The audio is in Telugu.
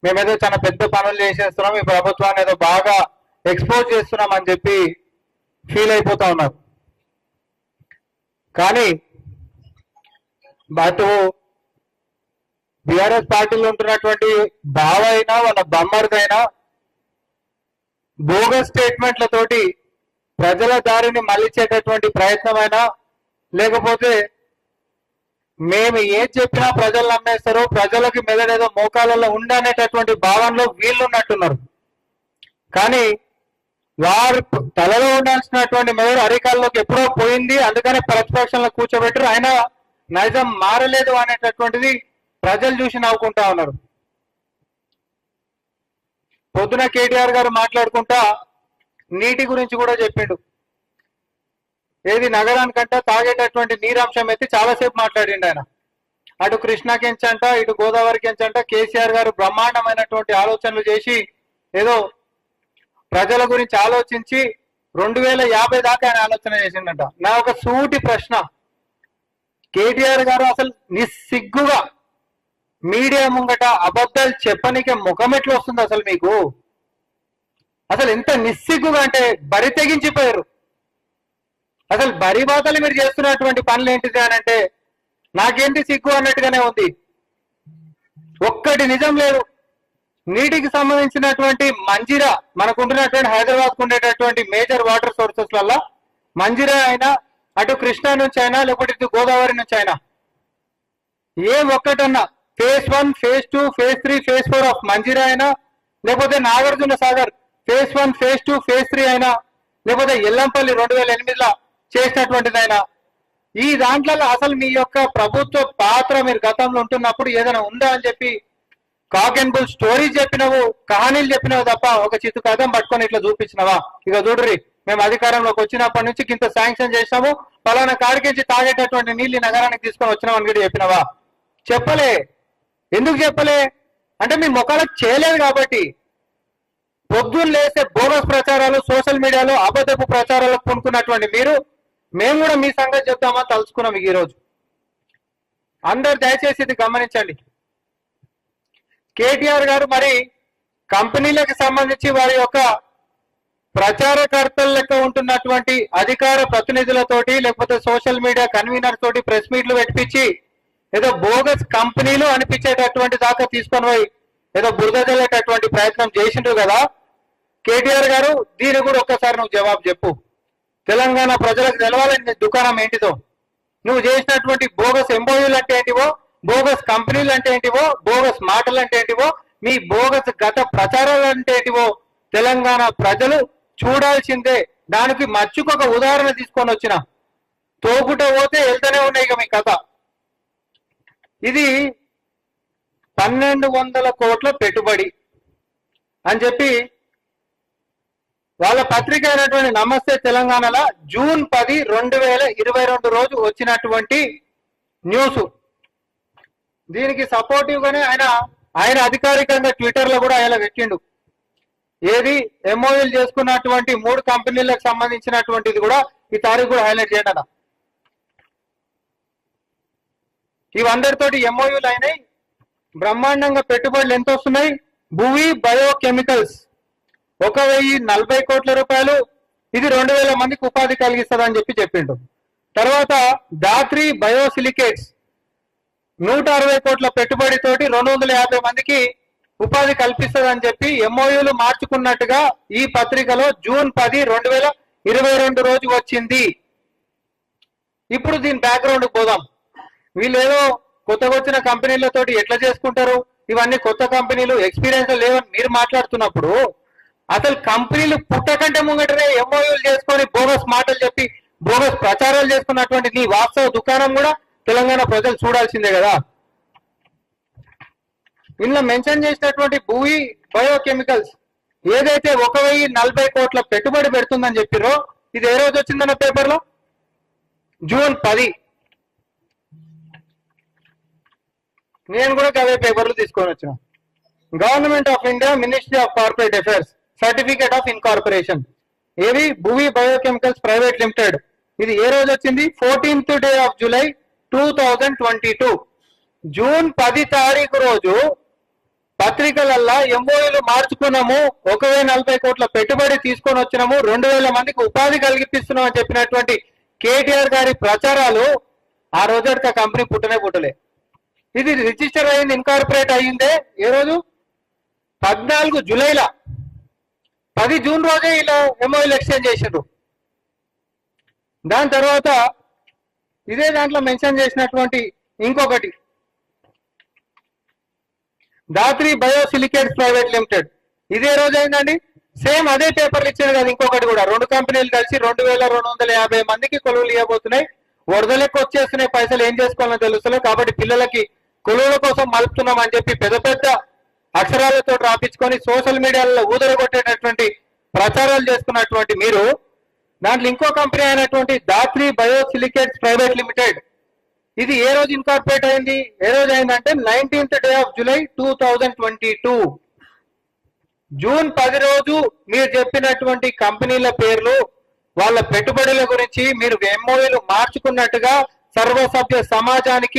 మేమేదో చాలా పెద్ద పనులు చేసేస్తున్నాం, ఈ ప్రభుత్వాన్ని ఏదో బాగా ఎక్స్పోజ్ చేస్తున్నాం అని చెప్పి ఫీల్ అయిపోతా ఉన్నారు. కానీ అటు బీఆర్ఎస్ పార్టీలో ఉంటున్నటువంటి బావ అయినా వాళ్ళ బొమ్మరిదైనా బోగస్ స్టేట్మెంట్లతోటి ప్రజల దారిని మళ్లించేటటువంటి ప్రయత్నమైనా, లేకపోతే మేము ఏం చెప్పినా ప్రజలు నమ్మేస్తారు, ప్రజలకి మెదడేదో మోకాలలో ఉండనేటటువంటి భావనలో వీళ్ళు ఉన్నట్టున్నారు. కానీ వారు తలలో ఉండాల్సినటువంటి మెదడు అరికాల్లోకి ఎప్పుడో పోయింది, అందుకనే ప్రతిపక్షంలో కూర్చోబెట్టరు. అయినా నైజం మారలేదు అనేటటువంటిది ప్రజలు చూసి నవ్వుకుంటా ఉన్నారు. పొద్దున కేటీఆర్ గారు మాట్లాడుకుంటా నీటి గురించి కూడా చెప్పిండు. ఏది నగరానికంట తాగేటటువంటి నీరంశం అయితే చాలాసేపు మాట్లాడిండు ఆయన. అటు కృష్ణాకెంచంట, ఇటు గోదావరికెంచంట కేసీఆర్ గారు బ్రహ్మాండమైనటువంటి ఆలోచనలు చేసి ఏదో ప్రజల గురించి ఆలోచించి 2050 దాకా ఆయన ఆలోచన చేసిండట. నా ఒక సూటి ప్రశ్న, కేటీఆర్ గారు అసలు నిస్సిగ్గుగా మీడియా ముంగట అబద్ధాలు చెప్పనికే ముఖం ఎట్లా వస్తుంది అసలు మీకు? అసలు ఎంత నిస్సిగ్గుగా అంటే బరి తెగించిపోయారు. అసలు బరి బాతలు మీరు చేస్తున్నటువంటి పనులు ఏంటిది అని అంటే నాకేంటి సిగ్గు అన్నట్టుగానే ఉంది. ఒక్కటి నిజం లేదు. నీటికి సంబంధించినటువంటి మంజిరా మనకుంటున్నటువంటి హైదరాబాద్ ఉండేటటువంటి మేజర్ వాటర్ సోర్సెస్ వల్ల మంజిరా అయినా, అటు కృష్ణా నుంచి అయినా, లేకపోతే ఇటు గోదావరి నుంచి అయినా ఏ ఒక్కటన్నా phase 1, phase 2, phase 3, phase 4 of Manjeera అయినా, లేకపోతే Nagarjuna Sagar phase 1, phase 2, phase 3 అయినా, లేకపోతే ఎల్లంపల్లి 2008లో చేసినటువంటిదైనా, ఈ దాంట్లో అసలు మీ యొక్క ప్రభుత్వ పాత్ర మీరు గతంలో ఉంటున్నప్పుడు ఏదైనా ఉందా అని చెప్పి కాక్ అండ్ బుల్ స్టోరీస్ చెప్పినవు, కహానీలు చెప్పినవు తప్ప ఒక చిత్తు కథం పట్టుకొని ఇట్లా చూపించినవా? ఇక చూడ్రి, మేము అధికారంలోకి వచ్చినప్పటి నుంచి ఇంత శాంక్షన్ చేసినాము, పలానా కాడికించి తాగేటటువంటి నీళ్ళు నగరానికి తీసుకొని వచ్చినామని కూడా చెప్పినవా? చెప్పలే. ఎందుకు చెప్పలే అంటే మీ ముఖాలకు చేయలేదు కాబట్టి. పొద్దున్న లేసే బోగస్ ప్రచారాలు, సోషల్ మీడియాలో అబద్ధపు ప్రచారాలకు కొనుక్కున్నటువంటి మీరు, మేము కూడా మీ సంగతి చెప్తామని తలుచుకున్నాం ఈ రోజు. అందరు దయచేసి ఇది గమనించండి. కేటీఆర్ గారు మరి కంపెనీలకు సంబంధించి వారి యొక్క ప్రచారకర్తల లెక్క ఉంటున్నటువంటి అధికార ప్రతినిధులతోటి, లేకపోతే సోషల్ మీడియా కన్వీనర్ తోటి ప్రెస్ మీట్లు పెట్టించి ఏదో బోగస్ కంపెనీలు అనిపించేటటువంటి దాకా తీసుకొని పోయి ఏదో బురద జల్లేటటువంటి ప్రయత్నం చేసిండ్రు కదా కేటీఆర్ గారు. దీని కూడా ఒక్కసారి నువ్వు జవాబు చెప్పు. తెలంగాణ ప్రజలకు తెలవాలని దుకాణం ఏంటిదో, నువ్వు చేసినటువంటి బోగస్ ఎంఓయూలు అంటే ఏంటివో, బోగస్ కంపెనీలు అంటే ఏంటివో, బోగస్ మాటలు అంటే ఏంటివో, మీ బోగస్ గత ప్రచారాలు అంటే ఏంటివో తెలంగాణ ప్రజలు చూడాల్సిందే. దానికి మచ్చుకొక ఉదాహరణ తీసుకొని వచ్చిన తోపుట పోతే వెళ్తూనే ఉన్నాయి ఇక మీ కథ. ఇది 1200 కోట్ల పెట్టుబడి అని చెప్పి వాళ్ళ పత్రిక అయినటువంటి నమస్తే తెలంగాణలో జూన్ 10, 2022 రోజు వచ్చినటువంటి న్యూస్. దీనికి సపోర్టివ్ గానే ఆయన అధికారికంగా ట్విట్టర్ లో కూడా ఆయన పెట్టిండు. ఏది ఎంఓయూలు చేసుకున్నటువంటి 3 కంపెనీలకు సంబంధించినటువంటిది కూడా ఈ తారీఖు కూడా హైలైట్ చేయండి అన్న. ఇవందరితోటి ఎంఓయూలు అయినాయి. బ్రహ్మాండంగా పెట్టుబడులు ఎంత వస్తున్నాయి? భూవి బయోకెమికల్స్ 1040 కోట్ల రూపాయలు, ఇది 2000 మందికి ఉపాధి కలిగిస్తుందని చెప్పి చెప్పిండు. తర్వాత దాత్రి బయోసిలికేట్స్ 160 కోట్ల పెట్టుబడితోటి 250 మందికి ఉపాధి కల్పిస్తుందని చెప్పి ఎంఓయూలు మార్చుకున్నట్టుగా ఈ పత్రికలో జూన్ 10, 2022 రోజు వచ్చింది. ఇప్పుడు దీని బ్యాక్గ్రౌండ్ పోదాం. వీళ్ళు ఏదో కొత్తగా వచ్చిన కంపెనీలతోటి ఎట్లా చేసుకుంటారు, ఇవన్నీ కొత్త కంపెనీలు, ఎక్స్పీరియన్స్ లేవని మీరు మాట్లాడుతున్నప్పుడు అసలు కంపెనీలు పుట్టకంటే ముంగటనే ఎంఓయూలు చేసుకొని బోగస్ మాటలు చెప్పి బోగస్ ప్రచారాలు చేసుకున్నటువంటి నీ వాస్తవ దుకాణం కూడా తెలంగాణ ప్రజలు చూడాల్సిందే కదా. ఇందులో మెన్షన్ చేసినటువంటి భూమి బయోకెమికల్స్ ఏదైతే 1040 కోట్ల పెట్టుబడి పెడుతుందని చెప్పిరో ఇది ఏ రోజు వచ్చిందన్న పేపర్లో? జూన్ 10. నేను కూడా అవే పేపర్లు తీసుకొని వచ్చిన. Government of India, ministry of corporate affairs, certificate of incorporation, ఏవి భూమి బయోకెమికల్స్ ప్రైవేట్ లిమిటెడ్. ఇది ఏ రోజు వచ్చింది? 14th day of July 2022. June 10 తారీఖు రోజు పత్రికలల్లా ఎంఓయూలు మార్చుకున్నాము, 1,040 కోట్ల పెట్టుబడి తీసుకొని వచ్చినాము, 2,000 మందికి ఉపాధి కలిగిస్తున్నాం అని చెప్పినటువంటి కేటీఆర్ గారి ప్రచారాలు ఆ రోజుకి ఆ కంపెనీ పుట్టలే. ఇది రిజిస్టర్ అయింది, ఇన్కార్పొరేట్ అయ్యిందే ఏ రోజు 14 జూలైలో, 10 జూన్ రోజే ఇలా ఎంఓయూలు ఎక్స్చేంజ్ చేసిండ్రు. దాని తర్వాత ఇదే దాంట్లో మెన్షన్ చేసినటువంటి ఇంకొకటి దాత్రి బయోసిలికేట్స్ ప్రైవేట్ లిమిటెడ్, ఇదే రోజు అయిందండి. సేమ్ అదే పేపర్లు ఇచ్చారు కదా ఇంకొకటి కూడా. 2 కంపెనీలు కలిసి 2,250 మందికి కొలువులు ఇవ్వబోతున్నాయి. వరదలెక్క వచ్చేస్తున్నాయి, పైసలు ఏం చేసుకోవాలని తెలుస్తలేదు. కాబట్టి పిల్లలకి కొలువుల కోసం మలుపుతున్నాం అని చెప్పి పెద్ద పెద్ద అక్షరాలతో రాపించుకొని సోషల్ మీడియాలో ఊదరగొట్టేటటువంటి ప్రచారాలు చేసుకున్నటువంటి మీరు దాంట్లో ఇంకో కంపెనీ అయినటువంటి దాత్రి బయోసిలికేట్స్ ప్రైవేట్ లిమిటెడ్, ఇది ఏ రోజు ఇన్కార్పొరేట్ అయింది, ఏ రోజు అయిందంటే 19th day of July 2022. June 10 రోజు మీరు చెప్పినటువంటి కంపెనీల పేర్లు, వాళ్ళ పెట్టుబడుల గురించి మీరు ఎంఓయూలు మార్చుకున్నట్టుగా సర్వసభ్య సమాజానికి